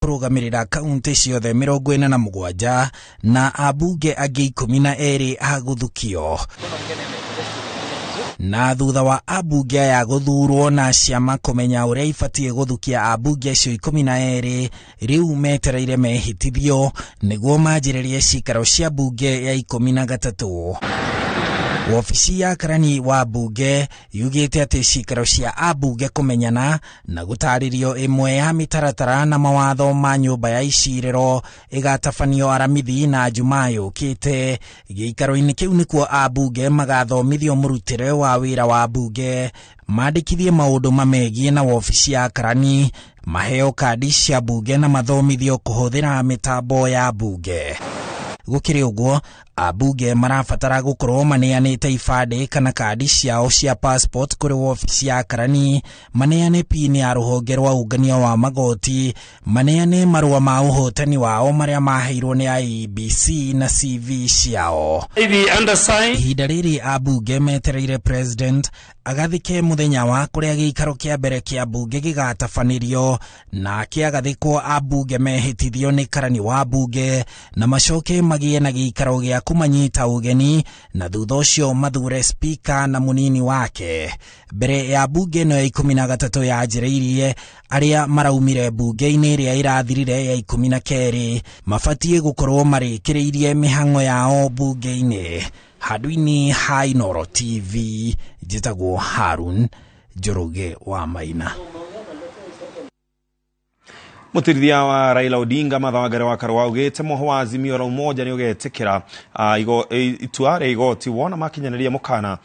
kurugamirira kaunti ciothe 47 na abunge angĩ 12 a guthukio. Na thutha wa abunge aya guthurwo na ciama kumenya uria ibatie guthukia abunge acio 12, riu metereire mehitithio niguo manjĩrĩrie cikaro cia bunge ya 13. Ofisi ya karani wa bunge yugĩte atĩ cikaro cia abunge kumenyana na gũtarĩrio ĩmwe ya mĩtaratara na mawatho ma nyũmba ya icirĩro ĩgatabanio aramithi na Jumaa yũkĩte. Gĩikaro-inĩ kĩu nĩkuo abunge magathomithio mũrutĩre wa wĩra wa bunge, mandĩkithie maũndũ mamegiĩ na ofisi ya karani, maheo kandi cia bunge na mathomithio kũhũthĩra mĩtambo ya bunge. Gũkĩrĩ ũguo, abunge marabatara gũkorwo maneanĩte ibandĩ kana kandi ciao cia passport kũrĩ ofisi ya karani, maneane pin ya rũhonge rwa ũngania wa magoti, maneane marũa ma ũhotani wao marĩa maheirwo nĩ IEBC na CV ciao. Ihinda rĩrĩ abunge metereire president agathike mũthenya wa kũrĩa gĩikaro kĩa mbere kĩa bunge gĩgatabanĩrio, na kĩagathĩkwo abunge mehĩtithio nĩ karani wa bunge na macoke magĩe na gĩikaro gĩa kumanyita ugeni, na thutha ũcio mathure speaker na munini wake. Mbere ya bunge no ya 13 yanjĩrĩirie, arĩa maraumire bunge-inĩ ĩrĩa ĩrathirire ya 12 mabatie gũkorwo marĩkĩrĩirie mĩhang'o yao bunge-inĩ. Handũ-inĩ ha Inooro TV, njĩtagwo Harun Njoroge wa Maina. Mutirithia wa Raila Odinga mathawagare wa Karua ugite moho wa Azimio la Umoja ni ugetikira itua ria igoti wona makinyanĩria mukana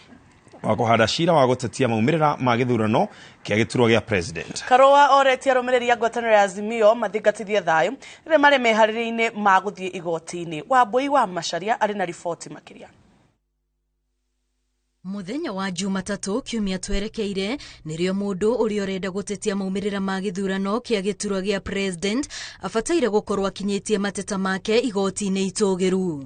wa kuhanda cira wa gutetia maumirira ma githurano kia giturwa gia president. Karua oretie arũmĩrĩri ngwatanĩro ya Azimio mathingatithie thayũ rĩrĩa marĩ meharĩrĩria-inĩ ma gũthiĩ igoti-inĩ. Wambui wa Macharia arĩ na riboti makĩria. Muthenya wa Jumatatu kiumia twerekeire nĩrĩo mũndũ ũrĩa ũrenda gũtetia maumĩrĩra ma gĩthurano kĩa gĩturwa gĩa president abataire gũkorwo akinyĩtie mateta make igoti-inĩ itũgĩru.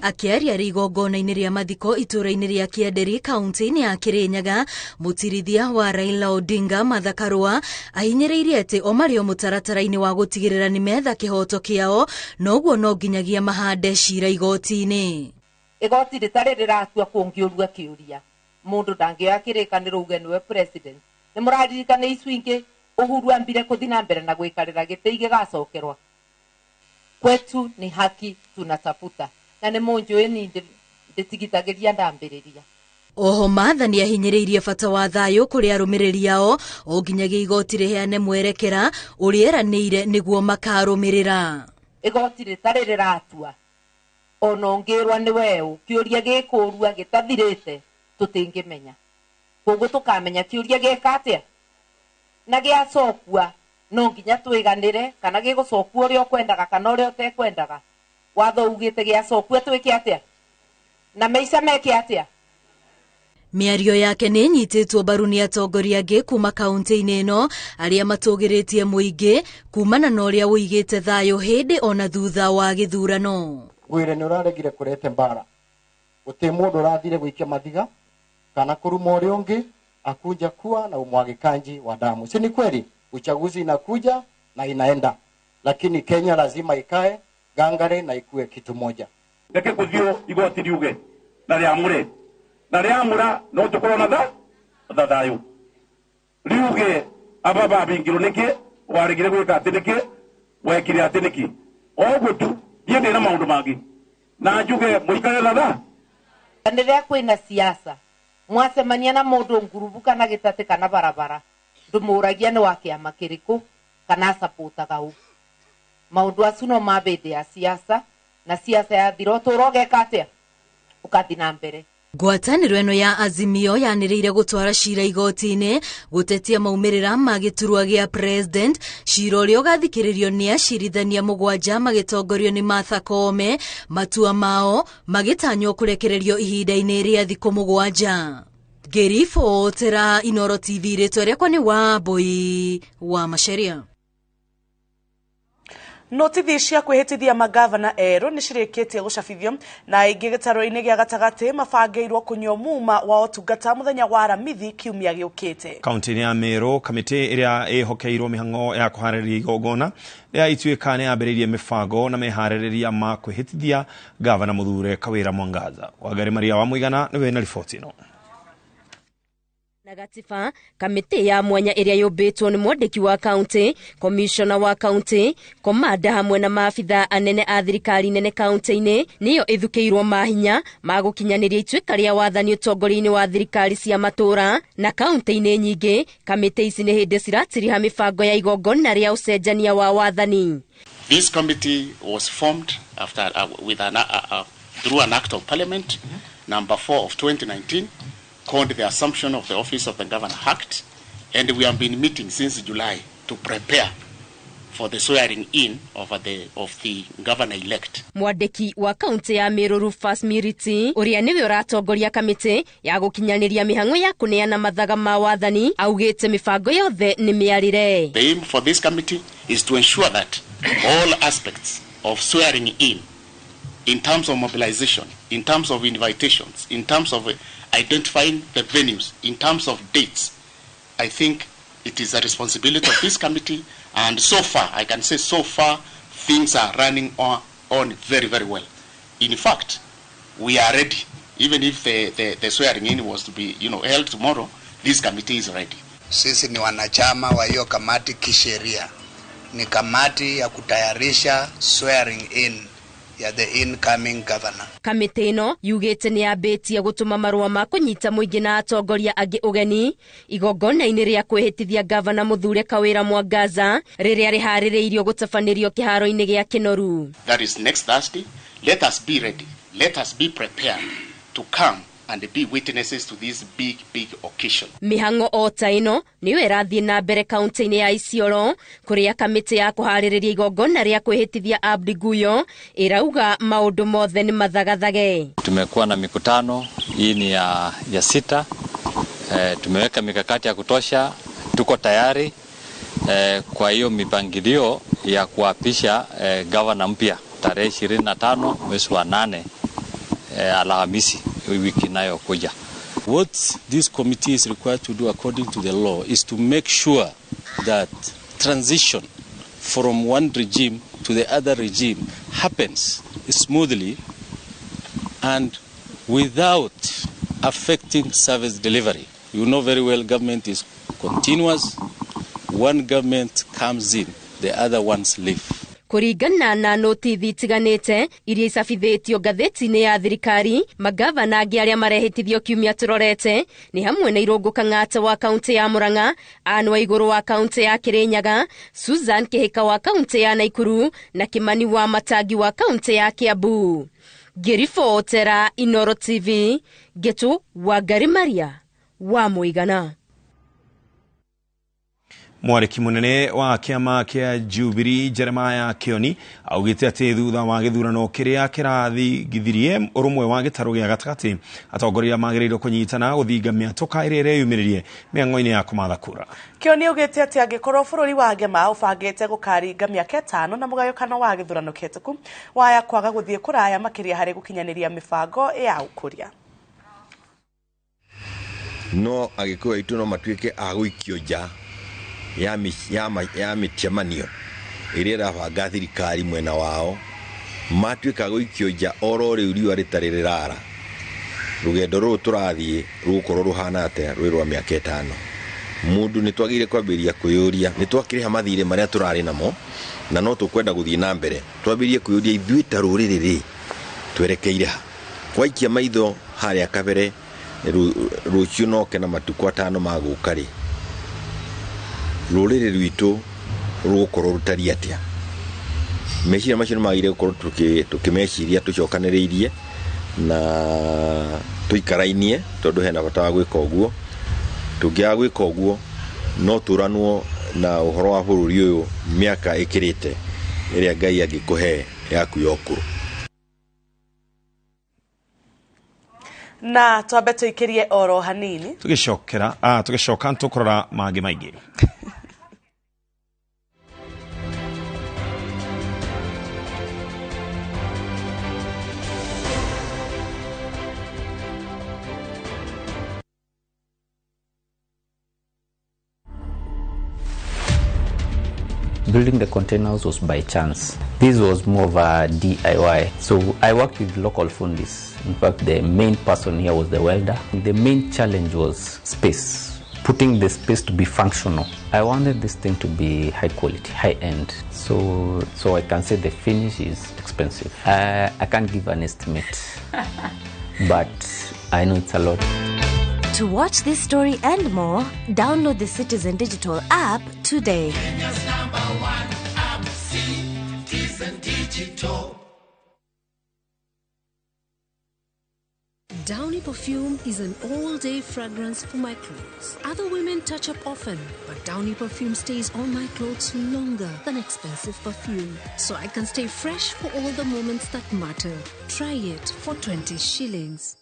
Akiaria igongona-inĩ rĩa mathiko itũra-inĩ rĩa Kianderi kaunti-inĩ ya Kirinyaga, mutirithia wa Raila Odinga Martha Karua ahinyĩrĩirie atĩ o marĩ o mũtaratara-inĩ wa gũtigĩrĩra nĩ metha kĩhoto kĩao, noguo no nginyagia mahande cira igoti-inĩ. Igoti rĩtarĩ rĩratua kũngĩũrua kĩũria mũndũ ndangĩoya kĩrĩkanĩro uge nĩwe president. Nĩ mũraririkana icu ingĩ Uhuru ambire kũthi na mbere na gwĩkarĩra gĩtĩ igĩgacokerwa. Kwetu ni haki tunatafuta na nĩ mũnjũĩ ni ndĩtigithagĩria ndambĩrĩria. Oho Martha nĩ ahinyĩrĩirie bata wa thayũ kũrĩ arũmĩrĩri ao o nginyagia igoti rĩheane mwerekera ũrĩa eranĩire nĩguo makarũmĩrĩra. Igoti rĩtarĩ rĩratua ona ngĩrwa nĩ weũ kĩũria gĩkũrua gĩtathirĩte tũtingĩmenya. Koguo tũkamenya kĩũria gĩka atĩa na gĩacokua no nginya twĩganĩre, kana gĩgũcokua ũrĩa ũkwendaga kana ũrĩa ũtekwendaga. Watho ugĩte gĩacokua twĩke atĩa na maica meke atĩa. Mĩario yake nĩ nyitĩtwo mbaru nĩ atongoria angĩ kuma kaunti-inĩ ĩno arĩa matũgĩrĩtie mũingĩ kumana na ũrĩa ũigĩte thayũ hĩndĩ ona thutha wa gĩthurano. Gwĩre nĩ ũraregire kũrete mbara, gũtĩ mũndũ ũrathire gũikia mathiga kana kũruma ũrĩa ũngĩ akuja kuwa na umwagikaji wa damu. Si ni kweli uchaguzi inakuja na inaenda, lakini Kenya lazima ikae gangare na ikue kitu moja. Reke kuthio igoti riuge na rĩamũre na rĩamũra no tũkorwo na thayũ riuge ababa bingiro nĩkĩ waregire gwĩka atĩ nĩkĩ wekire atĩ nĩkĩ oguo tu yende na maundu mangi na njuge muikare latha. Rĩrĩa kwĩna siasa mwacemania na mũndũ ngurubu kana gĩtatĩ kana barabara ndũmũragia nĩ wa kĩama kĩrĩkũ kana supportaga ũ. Maũndũ acio no mabĩndĩ ya siasa na siasa ya thiro tũrogeka atĩa ũkathi na mbere. Ngwatanĩro ĩno ya Azimio yanĩrĩire gũtwara cira igoti-inĩ gũtetia maumĩrĩra ma gĩturwa gĩa president, cira ũrĩa ũgathikĩrĩrio nĩ acirithania 7 magĩtongorio nĩ Martha Koome, matua mao magĩtanywo kũrekererio ihinda-inĩ rĩa thikũ 7. Ngĩribotera Inooro TV, rĩtwa rĩakwa nĩ Wambui wa Macharia. Notithi cia kwihitithia magavana erũ nĩ cirĩkĩtie gũcabithio na ingĩ gĩtarũ-inĩ gĩa gatagatĩ mabangĩirwo kũnyua muma wa ũtungata mũthenya wa Aramithi kiumia gĩũkĩte. Kaunti-inĩ ya Meru, kamĩtĩ ĩrĩa ĩhokeirwo mĩhang'o ya kũharĩrĩria igongona rĩa ituĩka nĩ yambĩrĩirie mĩbango na meharĩrĩria ma kwĩhĩtithia gavana mũthure Kawĩra Mwangaza. Wangari Maria wa Mũigana nĩwe na riboti ĩno. Na gatiba, kamĩtĩ ya mwanya ĩrĩa yũmbĩtwo nĩ mwandĩki wa kaunti, komishona wa kaunti, komanda hamwe na maabitha anene a thirikari nene kaunti-inĩ nĩyo ĩthukĩirwo mahinya ma gũkinyanĩria ituĩka rĩa wathani ũtongoria-inĩ wa thirikari cia matũra, na kaunti-inĩ nyingĩ kamĩtĩ ici nĩ hĩndĩ ciratiriha mĩbango ya igongona rĩa ũcenjania wa wathani. This committee was formed after through an act of parliament number 4 of 2019 called the Assumption of the Office of the Governor Act, and we have been meeting since July to prepare for the swearing in of the governor-elect. Mwandĩki wa kaunti ya Meru Rufus Miriti, ũrĩa nĩwe ũratongoria kamĩtĩ ya gũkinyanĩria mĩhang'o ya kũneana mathaga ma wathani, augĩte mĩbango yothe nĩ mĩarĩre. The aim for this committee is to ensure that all aspects of swearing in terms of mobilization, in terms of invitations, in terms of identifying the venues, in terms of dates, I think it is a responsibility of this committee, and so far, I can say so far, things are running on very, very well. In fact, we are ready. Even if the swearing in was to be held tomorrow, this committee is ready. Sisi ni wanachama wa hiyo kamati kisheria. Ni kamati ya kutayarisha swearing in ya the incoming governor. Kamĩtĩ ĩno yugĩte nĩ yambĩtie gũtũma marũa ma kũnyita mũingĩ na atongoria angĩ ũgeni igongona-inĩ rĩa kwĩhĩtithia gavana mũthure Kawĩra Mwangaza rĩrĩa rĩharĩrĩirio gũtabanĩrio kĩharo-inĩ gĩa Kĩnoru. That is next Thursday. Let us be ready. Let us be prepared to come and be witnesses to this big occasion. Mĩhang'o o ta ĩno nĩyo ĩrathiĩ na mbere kaunti-inĩ ya Isiolo, kũrĩa kamĩtĩ ya kũharĩrĩria igongona rĩa kwĩhĩtithia Abdi Guyo ĩrauga maũndũ mothe nĩ mathagathage. Tumekuwa na mikutano, hii ni ya sita. Tumeweka mikakati ya kutosha, tuko tayari kwa hiyo mipangilio ya kuapisha gavana mpya tarehe 25 mwezi wa 8 Alhamisi wiki inayokuja. What this committee is required to do according to the law is to make sure that transition from one regime to the other regime happens smoothly and without affecting service delivery. You know very well government is continuous. One government comes in, the other ones leave. Kũringana na notithi itiganĩte iria icabithĩtio ngathĩti-inĩ ya thirikari, magavana angĩ arĩa marehĩtithio kiumia tũrorete nĩ hamwe na Irũngũ Kang'ata wa kaunti ya Murang'a, Anne Waigũrũ wa kaunti ya Kirinyaga, Susan Kĩhĩka wa kaunti ya Naikuru na Kimani wa Matangi wa kaunti ya Kiambu. Ngĩribotera Inooro TV, Getu Wangari Maria wa Mũigana. Mwariki munene wa kiama kia Jubilee Jeremiah Kioni augite ati thutha wa githurano kĩrĩa kĩrathigithirie urumwe wa gĩtarũ gĩa gatagatĩ atongoria magĩrĩirwo kũnyitana gũthinga mĩatũka ĩrĩa ĩreyumĩririe mĩhang'o-inĩ ya kũmatha kura. Kioni augite ati angĩkorwo bũrũri wa Ngema ũbangĩte gũkaringa mĩaka 5 na mũgayũkano wa gĩthurano kĩhĩtũku waya kwaga gũthiĩ kũraya makĩria harĩ gũkinyanĩria mĩbango ya ũkũria. No agĩkũyũ aitũ no matuĩke a gũikio nja ya mĩcemanio ĩrĩa ĩrabanga thirikari mwena wao, matuĩka gũikio nja oro rĩu riũa rĩtarĩ rĩrara. Rũgendo rũrũ tũrathiĩ rũgũkorwo rũhana atĩa rwĩ rwa mĩaka 5. Mũndũ nĩ twagĩrĩire kwambĩrĩria kwĩyũria, nĩ twakĩrĩha mathirĩ marĩa tũrarĩ namo na no tũkwenda gũthiĩ na mbere. Twambĩrĩrie kwĩyũria ithuĩ ta rũrĩrĩ rĩ twerekeire ha. Waikia maitho harĩa kabere rũciũ noke na matukũ 5 magũka rĩ, rũrĩrĩ rwitũ rũgũkorwo rũtariĩ atĩa. Meciria macio nĩ magĩrĩire gũkorwo tũkĩmeciria tũcokanĩrĩirie na tũikarainie, tondũ hena bata wa gwĩka ũguo. Tũngĩaga gwĩka ũguo no tũranwo na ũhoro wa bũrũri ũyũ mĩaka ĩkĩrĩte ĩrĩa Ngai angĩkũhe yaku ya ũkũrũ. Na twambe tũikĩrie oro hanini tũgĩcoka tũkũrora mangĩ maingĩ. building the containers was by chance. This was more of a DIY. So I worked with local fundis. In fact, the main person here was the welder. The main challenge was space, putting the space to be functional. I wanted this thing to be high quality, high end. So I can say the finish is expensive. I can't give an estimate, but I know it's a lot. To watch this story and more, download the Citizen Digital app today. Kenya's #1 app, Citizen Digital. Downy perfume is an all-day fragrance for my clothes. Other women touch up often, but Downy perfume stays on my clothes longer than expensive perfume. So I can stay fresh for all the moments that matter. Try it for 20 shillings.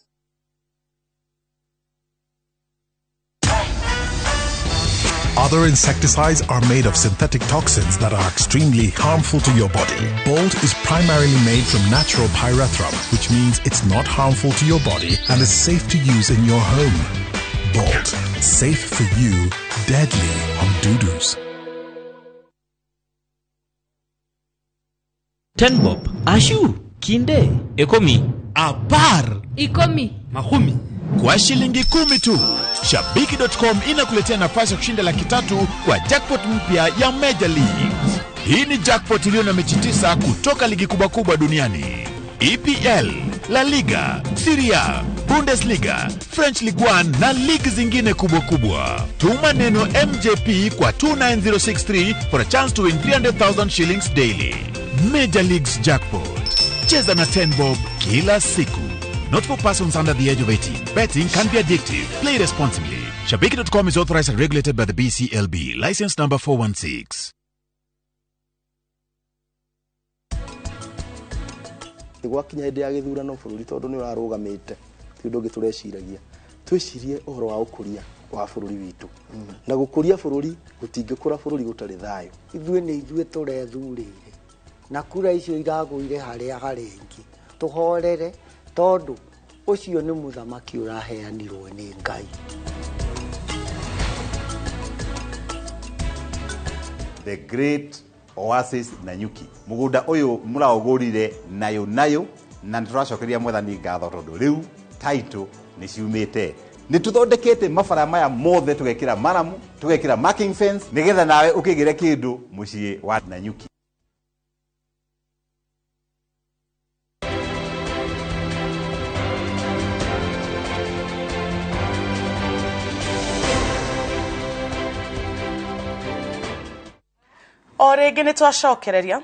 Other insecticides are made of synthetic toxins that are extremely harmful to your body. Bolt is primarily made from natural pyrethrum, which means it's not harmful to your body and is safe to use in your home. Bolt, safe for you, deadly on doo-doos. 10 bob, ashu, kinde, ekomi, apar, ikomi, mahumi. Kwa shilingi 10 tu, Shabiki.com inakuletea nafasi ya kushinda $300,000 kwa jackpot mpya ya Major League. Hii ni jackpot iliyo na mechi 9 kutoka ligi kubwa duniani. EPL, La Liga, Serie A, Bundesliga, French Ligue 1 na ligi zingine kubwa. Tuma neno MJP kwa 29063 for a chance to win 300,000 shillings daily. Major League's jackpot. Cheza na 10 bob kila siku. Not for persons under the age of 18. Betting can be addictive. Play responsibly. Shabiki.com is authorized and regulated by the BCLB. License number 416. Gwakinya hĩndĩ ya gĩthurano bũrũri tondũ nĩ ũrarũgamĩte ti ũndũ ũngĩ tũreciragia twĩcirie ũhoro wa ũkũria wa bũrũri witũ na gũkũria bũrũri gũtingĩkũra bũrũri gũtarĩ thayũ. Ithuĩ nĩ ithuĩ tũrethurĩire na kura icio iragũire harĩa harengĩ tũhorere tondu ucio ni muthamaki uraheanirwo ni Ngai. The great oasis Nanyuki mugunda uyu muraugurire nayo na turacokeria mwathani ngatho tondu riu title ni ciumite ni tuthondekete mabara maya mothe tugekira maramu tugekira marking fence nigetha nawe ukigire kindu mucii wa Nanyuki. Orege nĩ twacokereria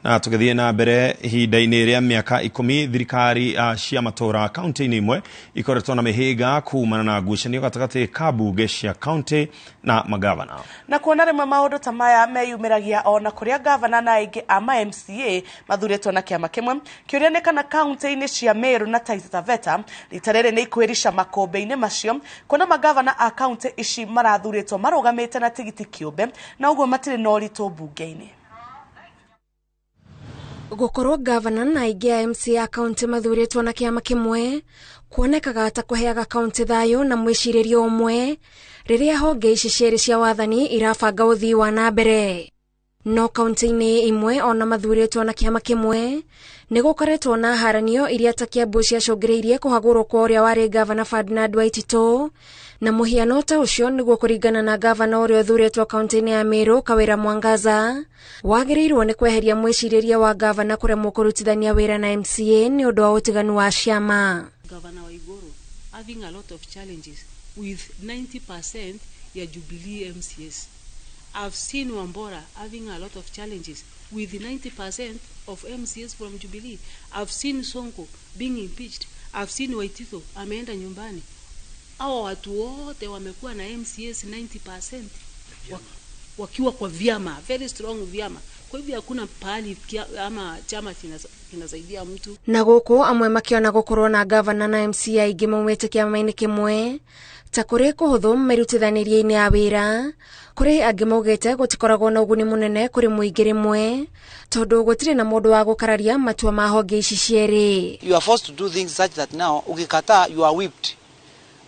na tũgĩthiĩ na mbere ihinda-inĩ rĩa mĩaka 10 thirikari cia matũra kaunti-inĩ imwe ikoretwo na mĩhĩnga kuumana na ngucanio gatagatĩ ka mbunge cia kaunti na magavana. Na kuona rĩmwe maũndũ ta maya meyumĩragia ona kũrĩa gavana na aingĩ a MCA mathurĩtwo na kĩama kĩmwe. Kĩũria nĩ kana kaunti-inĩ cia Meru na Taita Taveta rita rĩrĩ nĩ ikwĩrisha makũmbĩ-inĩ macio kuona magavana a kaunti ici marathurĩtwo marũgamĩte na tigiti kĩũmbe na ũguo matirĩ na ũritũ mbunge-inĩ. Gukorwo gavana na aingĩ a MCA kaunti mathuritwo na kĩama kĩmwe kuonekaga ta kũheaga kaunti thayũ na mwĩcirĩrio ũmwe rĩrĩa honge ici cierĩ cia wathani irabanga ũthii wa na mbere. No kaunti-inĩ imwe ona mathuritwo na kĩama kĩmwe nĩ gũkoretwo na haranio iria ta Kiambu ciacũngĩrĩirie kũhagũrwo kwa ũrĩa warĩ gavana Ferdinand Waititũ na mũhiano ta ũcio nĩguo kũringana na gavana ũrĩa ũthurĩtwo kaunti-inĩ ya Meru Kawĩra Mwangaza wagĩrĩirwo nĩ kweheria mwĩcirĩria wa gavana kũremwo kũrutithania wĩra na MCA nĩ ũndũ wa ũtiganu wa ciama. Governor Waiguru having a lot of challenges with 90% ya Jubilee MCAs. I've seen Wambora having a lot of challenges with 90% of MCAs from Jubilee. I've seen Sonko being impeached. I've seen Waititũ ameenda nyumbani. Hao watu wote wamekuwa na MCAs 90% wakiwa kwa vyama, very strong vyama. Kwa hivyo hakuna pahali ama chama kinasaidia mtu. Na gũkũ amwe makiona gũkorwo na gavana na MCA aingĩ maumĩte kĩama-inĩ kĩmwe ta kũrĩ kũhũthũ merutithanĩrie-inĩ ya wĩra kũrĩ angĩ maugĩte gũtikoragwo na ũguni mũnene kũrĩ mũingĩ rĩmwe tondũ gũtirĩ na mũndũ wa gũkararia matua ma honge ici cierĩ. You are forced to do things such that now ukikataa you are whipped.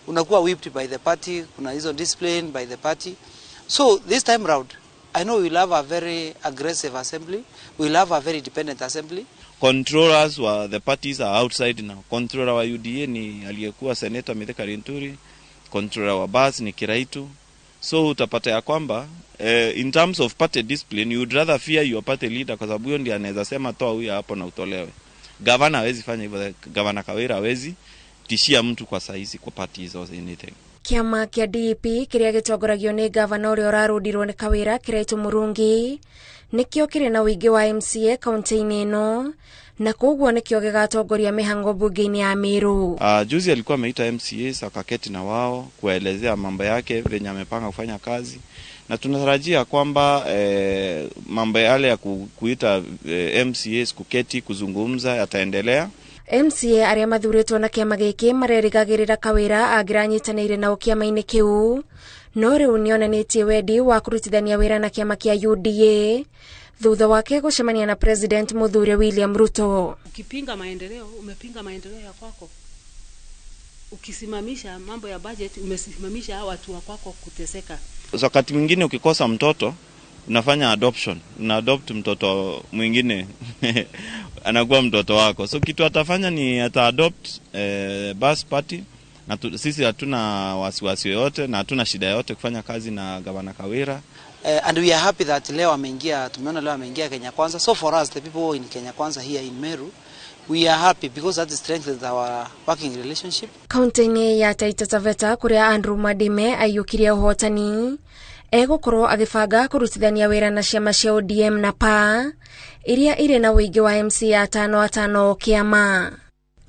Unakuwa whipped by the party, kuna hizo discipline by the party. So this time round I know we'll have a very aggressive assembly. We'll have a very dependent assembly. Controllers wa the parties are outside now. Controller wa UDA ni aliyekuwa Senator Mithika Linturi. Controller wa BAS ni Kiraitu. So utapata ya kwamba in terms of party discipline, you would rather fear your party leader kwa sababu huyo ndiye anaweza sema toa huyu hapo na utolewe. Governor hawezi fanya hivyo. Governor Kawira hawezi tishia mtu kwa saizi kwa parties or anything. Kiama kia DP kiria gitongoragio ni gavana uria urarudirwo ni Kawira Kiraitu Murungi nikio kiri na wingi wa MCA kaunti-ini ino na koguo nikio gigatongoria mihango bunge-ini ya Meru. Juzi alikuwa ameita MCAs akaketi na wao kuelezea mambo yake venye amepanga kufanya kazi, na tunatarajia kwamba mambo yale ya kuita MCAs kuketi kuzungumza yataendelea. MCA aria mathuritwo na kiama giki marerigagirira Kawira agiranyitanire na kiama-ini kiu no riu nionanitie wendi wa kurutithania wira na kiama kia UDA thutha wake gucemania na President Muthure William Ruto. Ukipinga maendeleo, umepinga maendeleo ya kwako. Ukisimamisha mambo ya budget, umesimamisha watu wa kwako kuteseka. Wakati mwingine ukikosa mtoto unafanya adoption, una adopt mtoto mwingine anakuwa mtoto wako. So kitu atafanya ni ata-adopt bus party, na sisi hatuna wasiwasi yote na hatuna shida yote kufanya kazi na Gavana Kawira. And we are happy that leo ameingia, tumeona leo ameingia Kenya Kwanza. So for us, the people in Kenya Kwanza here in Meru, we are happy because that strengthens our working relationship. Kaunti-ini ya Taita Taveta kuria Andrew Madime ayukiria uhotani egukorwo agibanga kurutithania wira na ciama cia ODM na PA iria ire na wingi wa MCA atano kiama.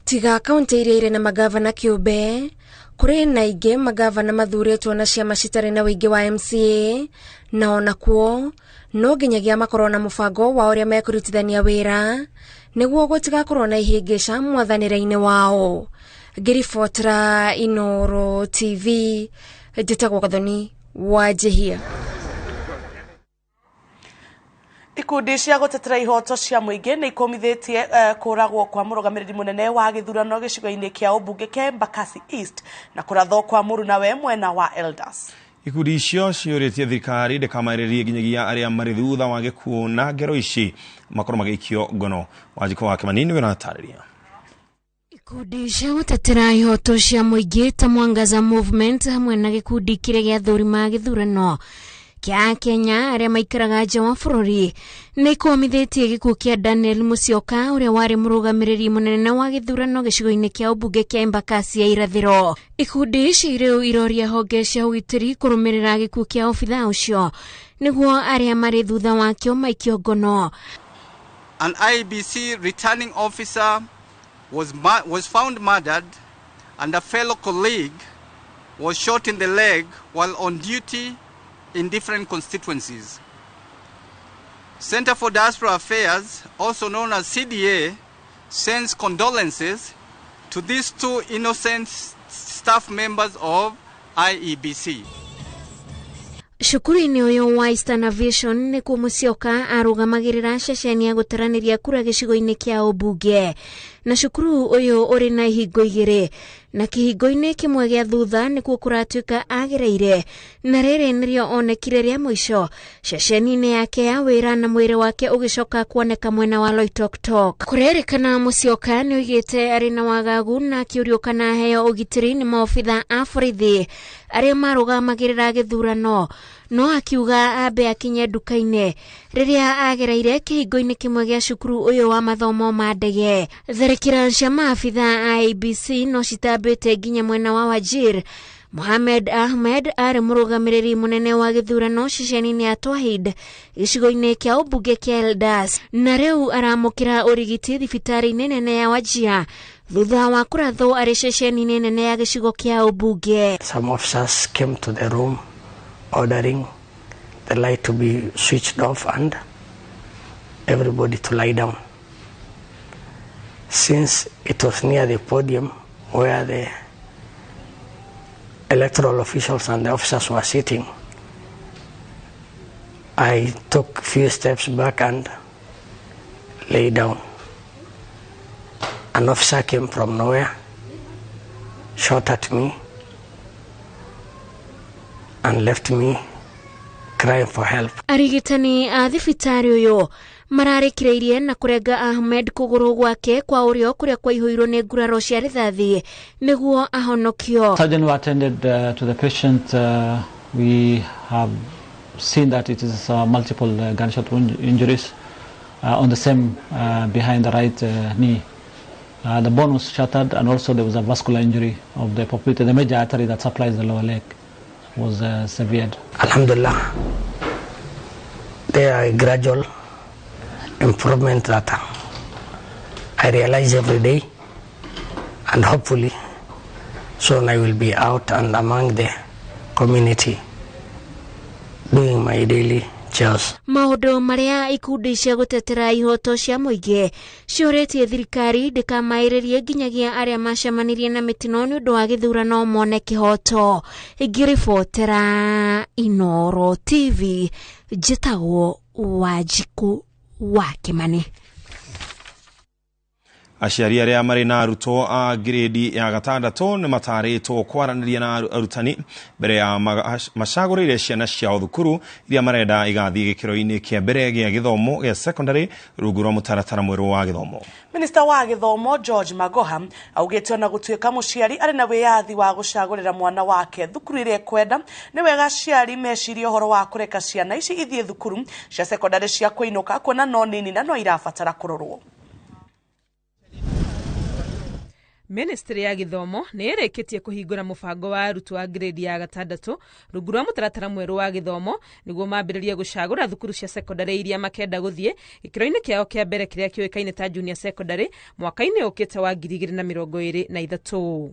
Tiga kaunti iria ire na magavana kiumbe kuri na ingi magavana mathuritwo na ciama citari na wingi wa MCA na onakuo no nginyagia makorwo na mubango wa uria mekurutithania wira niguo gutigakorwo na ihingica mwathanire-ini wao. Ngirifotra Inoro TV njitagwo Gathoni Wajihia. Ikundi cia gutetera ihoto cia muingi ni ikomithitie kuragwo kwa murugamiriri munene wa githurano gicigo-ini kia ubunge kia Embakasi East na kurathwo kwa muru nawe mwena wa Elders. Ikundi icio ciuritie thirikari ndikamairirie nginyagia aria mari thutha wa gikuo na ngero ici makorwo magikio ngono. Wajiko wake manini winatarĩria. Ikundi cia gutetera ihoto cia muingi ta Mwangaza Movement hamwe na gikundi kiria gia thurima githurano kia Kenya aria maikaraga nja wa bururi ni ikomithitie gikuo kia Daniel Musyoka uria wari murugamiriri munene wa githurano gicigo-ini kia ubunge kia Embakasi ya irathiro. Ikundi ici riu iroria honge cia ugitiri kurumirira gikuo kia obitha ucio niguo aria mari thutha wakio maikio ngono. An IEBC returning officer was found murdered and a fellow colleague was shot in the leg while on duty in different constituencies. Center for Diaspora Affairs, also known as CDA, sends condolences to these two innocent staff members of IEBC. Shukuru-ini uyu wa Eastern Aviation ni Musyoka arugamagirira ceceni ya gutaraniria kura gicigo-ini kia ubunge na cukuru uyu uri na ihingo igiri na kihingo-ini kimwe gia thutha nikuo kuratuika agereire na riri nirio onekire ria mwisho ceceni-ini yake ya wira na mwiri wake ugicoka kuoneka mwena wa Loitoktok. Kurerikana Musyoka ni oigite ari na wagagu na akiuriuka na heo ugitiri ni maobitha a borithi aria marugamagirira githurano no akiuga ambe akinye nduka-ini riria agereire kihingo-ini kimwe gia cukuru uyu wa mathomo ma ndege. Tharikira cia maabitha a IEBC no citambite nginya mwena wa Wajir. Mohamed Ahmed ari murugamiriri munene wa githurano ceceni-ini ya Twahid gicigo-ini kia ubunge kia Elders na riu aramukira urigiti thibitari-ini nene ya Wajir thutha wa kurathwo ari ceceni-ini nene ya gicigo kia ubunge. Some officers came to the room ordering the light to be switched off and everybody to lie down. Since it was near the podium where the electoral officials and the officers were sitting, I took a few steps back and lay down. An officer came from nowhere, shot at me, and left me crying for help. Arigitani a thibitari uyu mararekireirie na kurenga Ahmed kuguru gwake kwa urio kuria kwa ihuirwo ni nguraro cia rithathi niguo ahonokio. Surgeon who attended to the patient, we have seen that it is multiple gunshot injuries on the same behind the right knee. The bone was shattered, and also there was a vascular injury of the poplite. The major artery that supplies the lower leg was severed. Alhamdulillah, there are gradual improvement that I realize every day, and hopefully soon I will be out and among the community doing my daily chores. Maundu maria ikundi cia gutetera ihoto cia muingi cioretie thirikari ndikamairirie nginyagia aria macemanirie na mitino ni undu wa githurano mone kihoto. Ingiribotera Inoro TV, njitagwo Wanjiku wa Kimani. Aciari aria mari na arutwo a grade ya gatandatu ni mataritwo kwaraniria na arutani mbere ya macagurire ciana ciao thukuru iria marenda igathii gikiro-ini kia mbere gia githomo gia secondary rungu rwa mutaratara mweru wa githomo. Minister wa githomo George Magoha augite ona gutuika muciari ari na wiyathi wa gucagurira mwana wake thukuru iria kwenda ni wega aciari mecirie uhoro wa kureka ciana ici ithie thukuru cia secondary cia kuinuka kuona no nini na no irabatara kurorwo. Ministry ya githomo ni ireketie kuhingura mubango wa arutwo a grade ya gatandatu rungu rwa mutaratara mweru wa githomo niguo mambiririe gucagura thukuru cia secondary iria makenda guthie gikiro-ini kiao kia mbere kiria kioikaine ta junior secondary mwaka-ini ukite wa 2023.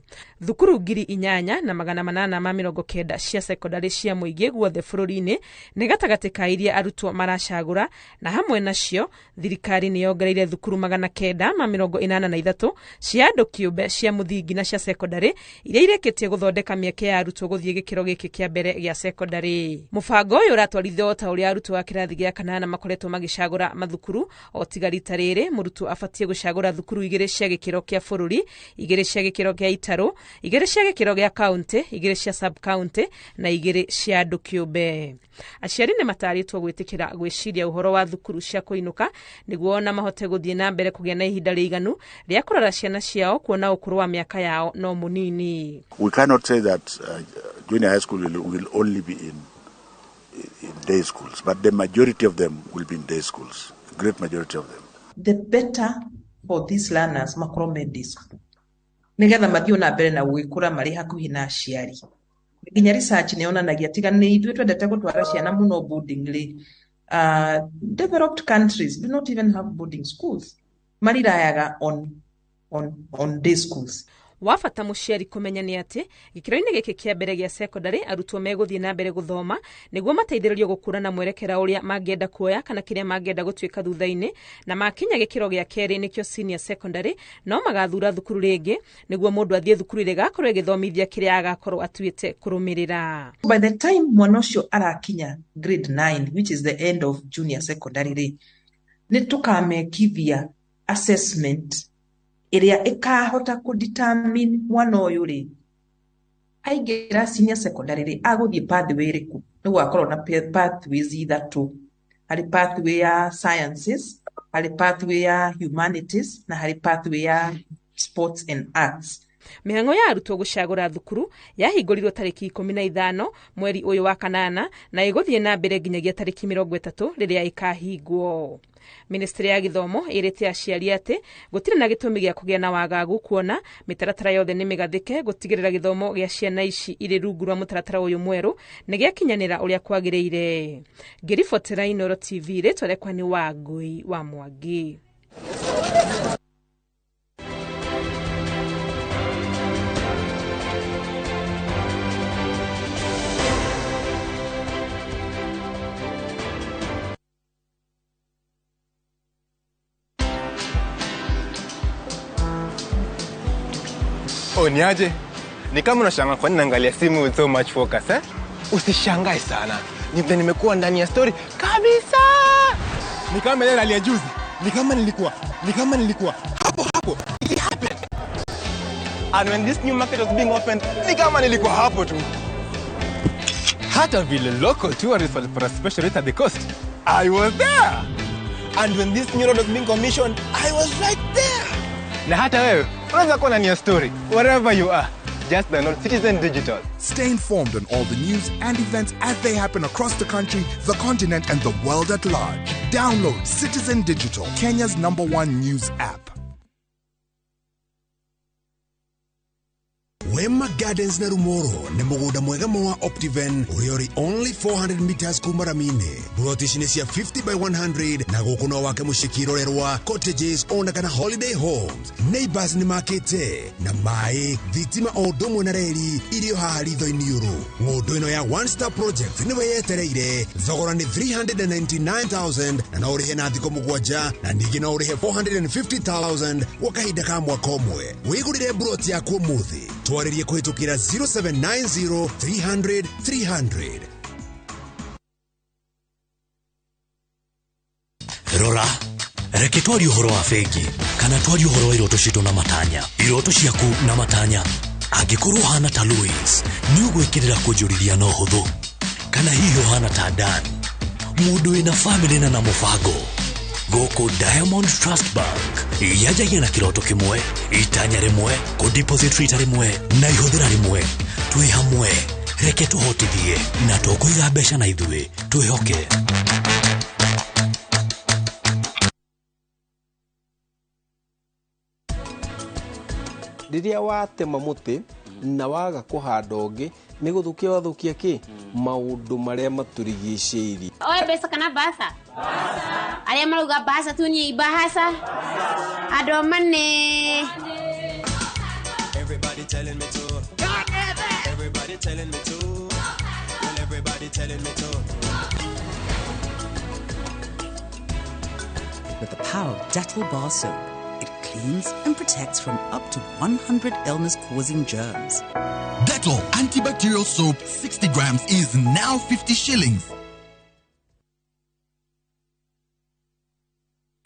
Thukuru 8,890 cia secondary cia muingi guothe bururi-ini ni gatagati ka iria arutwo maracagura, na hamwe nacio thirikari ni yongereire thukuru 983 cia andu kiumbe cia muthingi na cia secondary iria ireketie guthondeka mieke ya arutwo guthie gikiro giki kia mbere gia secondary. Mubango uyu uratwarithio ta uria arutwo a kirathi gia kanana makoretwo magicagura mathukuru o tiga rita riri murutwo abatie gucagura thukuru 2 cia gikiro kia bururi, 2 cia gikiro kia itaru, 2 cia gikiro gia county, 2 cia sub county na 2 cia andu kiumbe. Aciari ni mataritwo gwitikira gwiciria uhoro wa thukuru cia kuinuka niguo na mahote guthie na mbere kugia na ihinda riiganu ria kurora ciana ciao kuona ukuru wa miaka yao no munini. We cannot say that junior high school will only be in day schools, but the majority of them will be in day schools. A great majority of them. The better for these learners makorome day school. Nigetha mathio na mbere na gwikura mari hakuhi na aciari. Nginya research ne onanagia tiga ni ithuĩ twendete gutwara ciana muno boarding ri. Developed countries do not even have boarding schools. Marirayaga on day schools. Wafata muciari kumenya ni ati gikiro-ini giki kia mbere gia secondary arutwo meguthie na mbere guthoma niguo mateithiririo gukurana mwerekera uria mangienda kuoya kana kiria mangienda gutuika thutha-ini, na makinya gikiro gia keri nikio senior secondary no magathura thukuru ringi niguo mundu athie thukuru ire gakorwo githomithia kiria agakorwo atuite kurumirira. By the time mwana ucio arakinya grade 9, which is the end of junior secondary ri, ni tukamekithia assessment iria ikahota kudetermine mwana uyu ri aingira senior secondary ri aguthie pathway riku niguo akorwo na pathways ithatu. Hari pathway ya sciences, hari pathway ya humanities na hari pathway ya sports and arts. Mihango ya arutwo gucagura thukuru yahingurirwo tariki 15 mweri uyu wa kanana na iguthie na mbere nginyagia tariki 30 riria ikahingwo. Ministry ya githomo irete aciari ati gutire na gitumi gia kugia na wagagu kuona mitaratara yothe ni migathike gutigirira githomo gia ciana ici iri rungu rwa mutaratara uyu mweru ni gia kinyanira uria kwagiriire. Ngiribotera Inoro TV retwarekwa ni Wangui wa Mwangi. Niaje? Ni kama unashangaa kwa nini naangalia simu with so much focus, eh? Usishangae sana. Nimekuwa ndani ya story kabisa. Ni kama ile ya juzi. Ni kama nilikuwa hapo. It happened. And when this new market was being opened, ni kama nilikuwa hapo tu. hata vile local tourists walipata special rate at the coast, I was there. And when this new road was being commissioned, I was right there. Na hata wewe unaweza kuwa na story wherever you are. Just download Citizen Digital. Stay informed on all the news and events as they happen across the country, the continent, and the world at large. Download Citizen Digital, Kenya's #1 news app. Wema Gardens na Rumoro ni muguda mwega mwa Optiven uriori only 400 meters kumaramine. Brotishine cia 50 by 100 na gukuno wake mushikirorerwa cottages ona kana holiday homes. Neighbors ni makete na mai thitima odomwe na reri irio haharitho iniuru. Ngodo ino ya One Star Project ni weyetereire thogora ni 399,000 na no urihe na thiko mugwanja na ningi no urihe 450,000 wakahinda ka mwaka omwe. Wigurire broti yaku muthi twarĩrie kũhĩtũkĩra 0790 300 300. Rora, reke twarie ũhoro wa bengi kana twarie ũhoro wa iroto citũ na matanya. Iroto ciaku na matanya angĩkorwo hana ta Louis nĩ ũgwĩkĩrĩra kwonjorithia na ũhũthũ, kana hihi hana ta Dan mũndũ wĩna family na mũbango. Goko Diamond Trust Bank yajagia na kiroto kimwe, itanya rimwe, ko deposit rate rimwe na ihũthĩra rimwe. Twĩ hamwe reke tũhotithie na tũkũiga mbeca na ithuĩ twĩhoke. Rĩrĩa watema mũtĩ na waga kũhanda ũngĩ nĩ gũthũkia wathukia kĩ maũndũ marĩa maturigicĩirie. Oe pesa kana basa? Aria maruga basa tu ni bahasa. Adomane. Everybody telling me to. Everybody telling me to. Well, everybody telling me to. With the power of Dettol bar soap, it cleans and protects from up to 100 illness-causing germs. Dettol antibacterial soap 60 grams is now 50 shillings.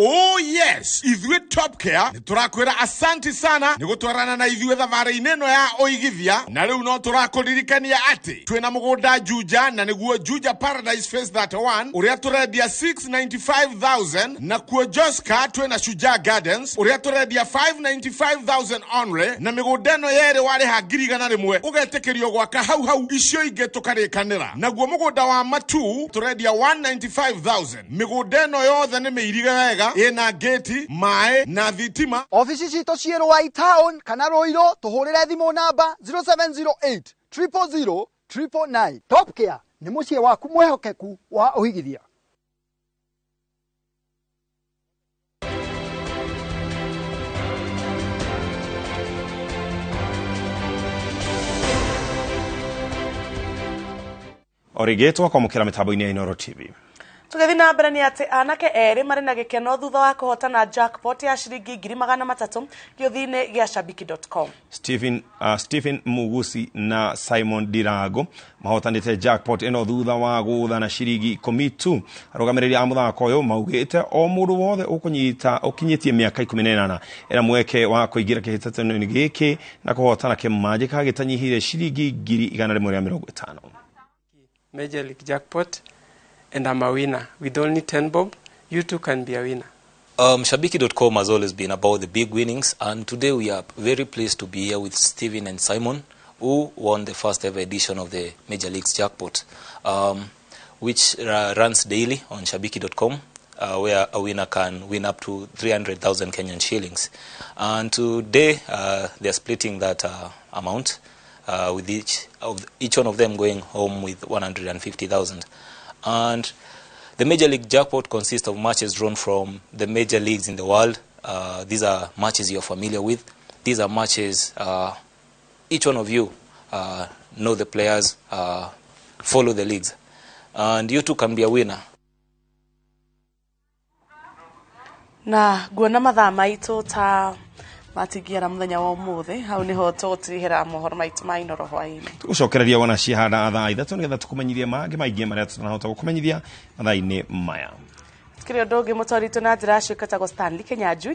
Oh yes, ithuĩ Top Care nĩ tũrakwĩra asanti sana nĩ gũtwarana na ithuĩ thabarĩ-inĩ ĩno ya ũigithia, na rĩu no tũrakũririkania atĩ twĩna mũgũnda Juja, na nĩguo Juja Paradise Phase 31 ũrĩa tũrendia 695,000, na kuo Joska twĩna Shujaa Gardens ũrĩa tũrendia 595,000 only, na mĩgũnda ĩno yerĩ warĩha 100,000 ũgetĩkĩrio gwaka hau icio ingĩ tũkarĩkanĩra. Naguo mũgũnda wa Matu tũrendia 195,000. Mĩgũnda ĩno yothe nĩ mĩirige wega, ina geti, mae na thitima. Ofisi citũ ciĩ Rũai Town kana Rũirũ, tũhũrĩre thimũ namba 0708 000 999. Top Care nĩ mũciĩ waku mwĩhokeku wa ũhigithia. Origetwa kwa mukira mitambo-inĩ ya Inooro TV. Tugethi na mbere ni ati anake eri mari na gikeno thutha wa kuhotana jackpot ya shilingi 300,000 gĩothi-inĩ gĩa shabiki.com. Stephen Mugusi na Simon Dirago mahotanĩte jackpot ĩno thutha wa gũthana shilingi 10 tu. Arũgamĩrĩri a mũthako ũyũ maugĩte o mũndũ wothe ũkinyĩtie mĩaka 18 ena mweke wa kũingĩra kĩhĩtahĩtano-inĩ gĩkĩ na kũhotana kĩmanjĩ gĩtanyihire shilingi 150. Major League Jackpot, and I'm a winner. With only 10 bob, you too can be a winner. Shabiki.com has always been about the big winnings, and today we are very pleased to be here with Stephen and Simon, who won the first ever edition of the Major League's Jackpot, which runs daily on Shabiki.com, where a winner can win up to 300,000 Kenyan shillings. And today they are splitting that amount, with each one of them going home with 150,000. And the Major League Jackpot consists of matches drawn from the major leagues in the world. These are matches you're familiar with. These are matches each one of you know the players, follow the leagues, and you too can be a winner. Na guona mathaa maitũ ta matigiara muthenya wa umuthi hau niho tutihera mohoro maitu ma Inooro hwainĩ. Tucokereria wona cihanda thaa 3 nigetha tukumenyithie mangĩ maingĩ marĩa tutanahota gukumenyithia mathaa-inĩ maya. Tikiri ũndũ ũngĩ mũtwarĩtwo na njĩra ciĩkatagwo Stanley Kenyanjũ.